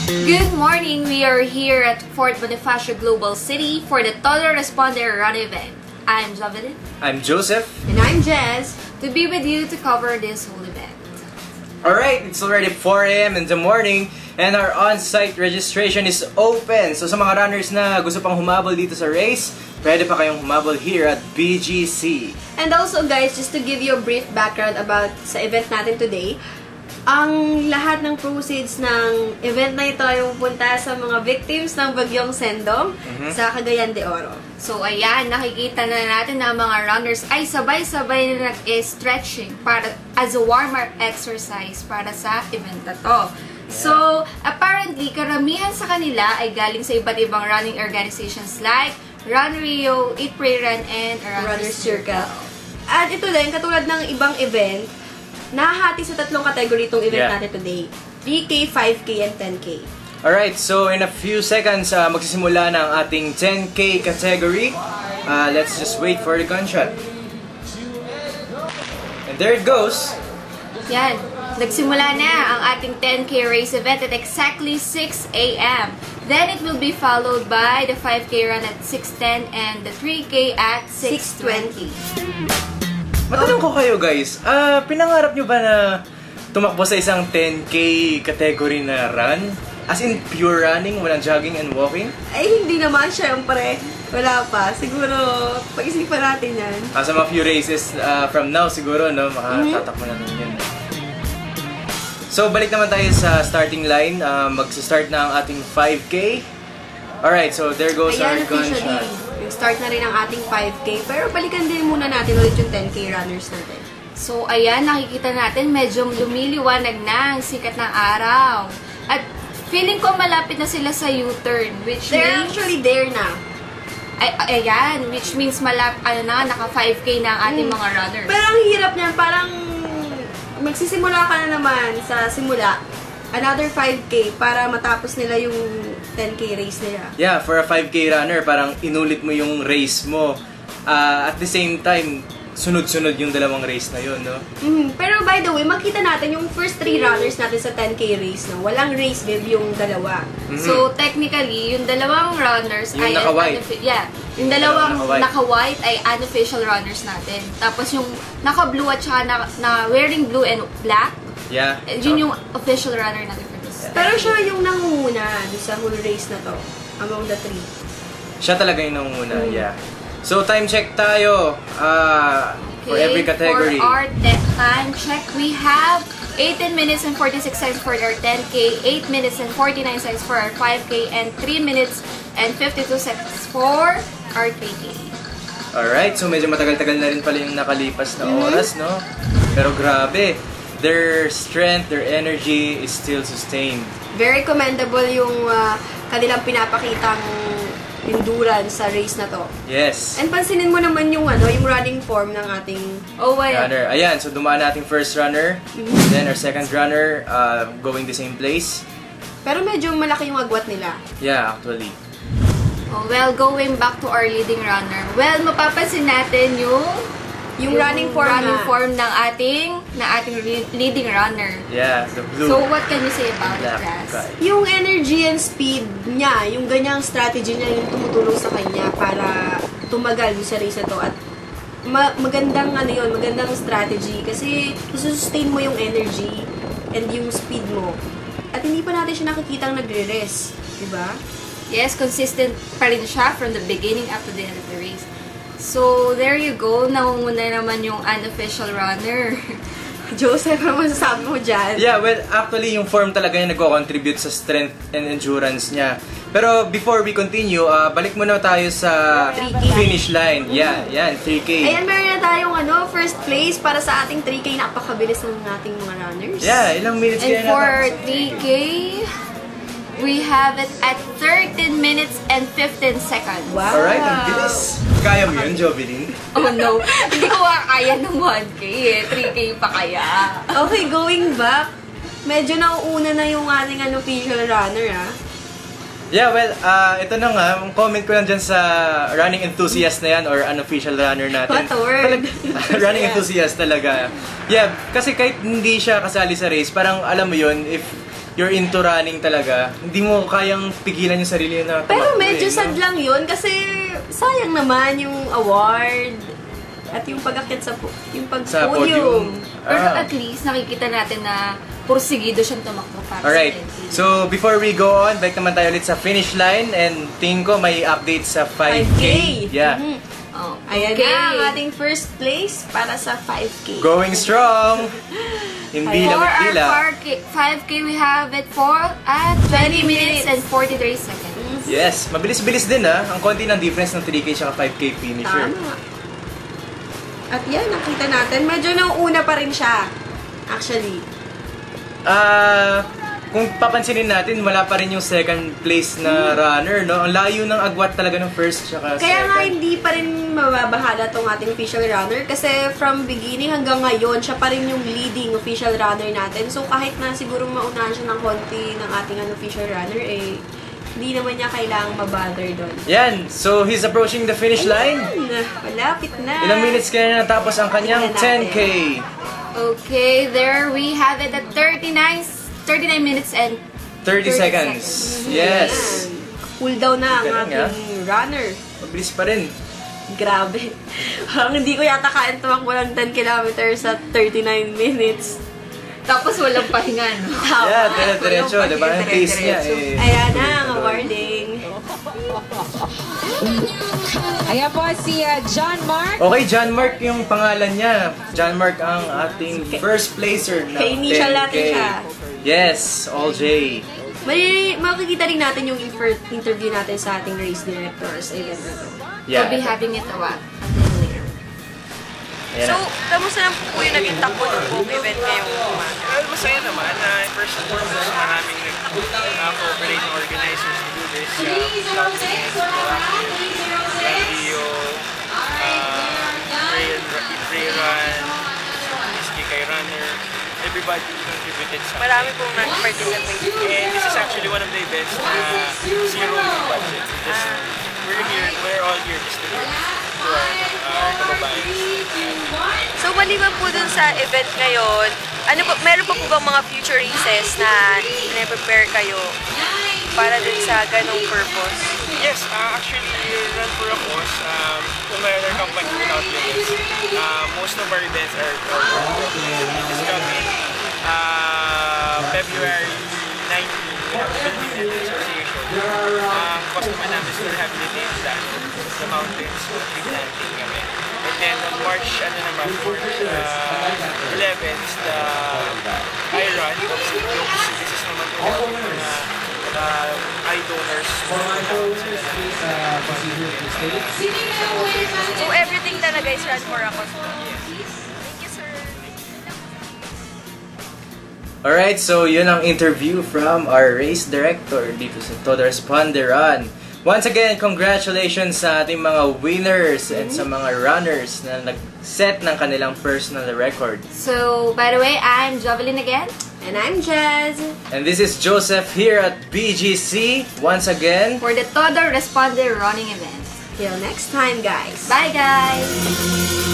Good morning! We are here at Fort Bonifacio Global City for the Total Responder Run event. I'm Javelin. I'm Joseph. And I'm Jess. To be with you to cover this whole event. Alright, it's already 4 a.m. in the morning and our on-site registration is open. So sa mga runners na gusto pang humabol dito sa race, pwede pa kayong humabol here at BGC. And also guys, just to give you a brief background about sa event natin today, ang lahat ng proceeds ng event na ito ay pupunta sa mga victims ng Bagyong Sendong sa Cagayan de Oro. So ayan, nakikita na natin na mga runners ay sabay-sabay na nag-stretching para as a warm-up exercise para sa event na to. So, apparently, karamihan sa kanila ay galing sa iba't ibang running organizations like Run Rio, Eat, Pray, Run, and Runner's Circle. At ito din, katulad ng ibang event, nahahati sa tatlong category itong event natin today. 3K, 5K, and 10K. Alright, so in a few seconds, magsisimula na ang ating 10K category. Let's just wait for the gunshot. And there it goes. Yan. Nagsimula na ang ating 10K race event at exactly 6 a.m. Then it will be followed by the 5K run at 6:10 and the 3K at 6:20. Matanong ko kayo guys, pinangarap nyo ba na tumakbo sa isang 10K category na run? As in pure running, walang jogging and walking? Ay, hindi naman, syempre. Wala pa. Siguro, pag-isipan natin yan. Sa mga few races from now, siguro, no? Makatatakbo na yun. So, balik naman tayo sa starting line. Magsa-start na ang ating 5K. Alright, so there goes our gunshot. Start na rin ang ating 5K. Pero balikan din muna natin ulit yung 10K runners natin. So, ayan, nakikita natin medyo lumiliwanag na ang sikat ng araw. At feeling ko malapit na sila sa U-turn, which They're means... actually there na. Ayan, which means naka 5K na ang ating mga runners. Pero ang hirap niyan, parang magsisimula ka na naman sa simula. Another 5K para matapos nila yung 10K race nila. Yeah, for a 5K runner, parang inulit mo yung race mo. At the same time, sunod-sunod yung dalawang race na yun, no? Pero by the way, makita natin yung first 3 runners natin sa 10K race, no? Walang race bib yung dalawa. So, technically, yung dalawang runners yung ay... naka-white. Yung dalawang naka-white ay unofficial runners natin. Tapos yung naka-blue at saka na wearing blue and black, yun yung official runner natin for this. Pero siya yung nangunguna sa whole race na to, among the 3. Siya talaga yung nangunguna, So, time check tayo for every category. For our time check, we have 18 minutes and 46 seconds for our 10K, 8 minutes and 49 seconds for our 5K, and 3 minutes and 52 seconds for our 3K. Alright, so medyo matagal-tagal na rin pala yung nakalipas na oras, no? Pero grabe, their strength, their energy is still sustained. Very commendable yung kanilang pinapakitang endurance sa race na to. Yes. And pansinin mo naman yung yung running form ng ating runner. Ayan, so dumaan nating first runner, then our second runner going the same place. Pero medyo malaki yung agwat nila. Yeah, actually. Well, going back to our leading runner, well, mapapansin natin yung running form ng ating leading runner. Yeah, the blue. So, what can you say about it, Raz? Yung energy and speed niya, yung ganyang strategy niya yung tumutulong sa kanya para tumagal sa race na to. At magandang magandang strategy kasi sustain mo yung energy and yung speed mo. At hindi pa natin siya nakikitang nagre-rest, diba? Yes, consistent pa rin siya from the beginning up to the end of the race. So, there you go. Nangunguna naman yung unofficial runner. Joseph, ano masasabi mo dyan? Yeah, well, actually, yung form talaga yung nagko-contribute sa strength and endurance niya. Pero before we continue, balik muna tayo sa 3K. Finish line. Yeah, yan, 3K. Ayan, meron na tayong first place para sa ating 3K. Napakabilis ng ating mga runners. Yeah, ilang minutes kaya And for 3K, we have it at 13 minutes and 15 seconds. Wow! Alright, ang bilis. Kaya mo yun, Jovelyn? Oh no, hindi ko kaya ng 1K eh. 3K pa kaya. Okay, going back, medyo nauuna na yung ating unofficial runner, Yeah, well, ito na nga, comment ko lang dyan sa running enthusiast na yan or unofficial runner natin. What a word! Running enthusiast talaga. Yeah, kasi kahit hindi siya kasali sa race, parang alam mo yun, if you're into running talaga, hindi mo kayang pigilan yung sarili na Pero tumakbo medyo eh, sad no? lang yun kasi sayang naman yung award at yung pag-akyat sa yung Sa pag-podium. Pero Ah. at least nakikita natin na pursigido siyang tumakbo para Alright, sa 10K. so before we go on, balik naman tayo ulit sa finish line and tingin ko may update sa 5K. 5K. Yeah. Mhm. Oh, Ayan okay. na ang ating first place para sa 5K. Going strong! Hindi For lang our dila. 5K, we have it for at 20 minutes and 43 seconds. Yes, mabilis-bilis din Ang konti ng difference ng 3K at 5K finisher. Tama. At yan, nakita natin. Medyo nauuna pa rin siya. Actually. Kung papansinin natin, wala pa rin yung second place na runner, no? Ang layo ng agwat talaga ng first tsaka Kaya nga second. hindi pa rin mababahala tong ating official runner kasi from beginning hanggang ngayon, siya pa rin yung leading official runner natin. So kahit na siguro maunahan siya ng konti ng ating official runner, hindi naman niya kailangang mabother doon. Yan, so he's approaching the finish line. Malapit na. Ilang minutes kaya na natapos ang kanyang 10K. Okay, there we have it at 39 minutes and 30 seconds. Yes. Cool down na ang Galing, ating runner. Mabilis pa rin. Grabe. Parang hindi ko yata kaya tumakbo ng 10 kilometers at 39 minutes. tapos walang pahinga, no? Yeah, dire-diretso, diba? Ang pace niya Ayan na ang awarding. Ayan po si John Mark. Okay, John Mark yung pangalan niya. John Mark ang ating first placer ng 10K. Ka-initial natin siya. Yes, all J. Makikita rin natin yung interview natin sa ating race directors. Ayan na to. We'll be Yeah. having it a little later. Ayan So, na. kamusta lang po yung naging takbo ng buong event ngayong umaga? Well, masaya naman na first and foremost maraming nag-cooperate ng organizers to do this. Radio, Trail Run, Kay Runner, everybody contributed something. Marami pong nag-participate. And this is actually one of the events na zero budget. Just, we're all here just to give to our kababayans. So, maliban po dun sa event ngayon, meron pa po bang mga future races na prepare kayo para dun sa ganong purpose? Yes, actually, Run for a Cause, another company without limits. Most of our events are this coming February 19, we have the Philippine Health Association. Cause naman namin is to rehabilitate the mountains, so tree planting kami. And then on March 11 is the iRun. This is naman po eye donors. So, everything talaga is Run for a Cause. Thank you, sir. Alright, so yun ang interview from our race director dito sa Todo Responde Run. Once again, congratulations sa ating mga winners and sa mga runners na nag-set ng kanilang personal record. So, by the way, I'm Jovelyn again. And I'm Jazz. And this is Joseph here at BGC once again. For the Todo Responde running event. Till next time, guys. Bye, guys!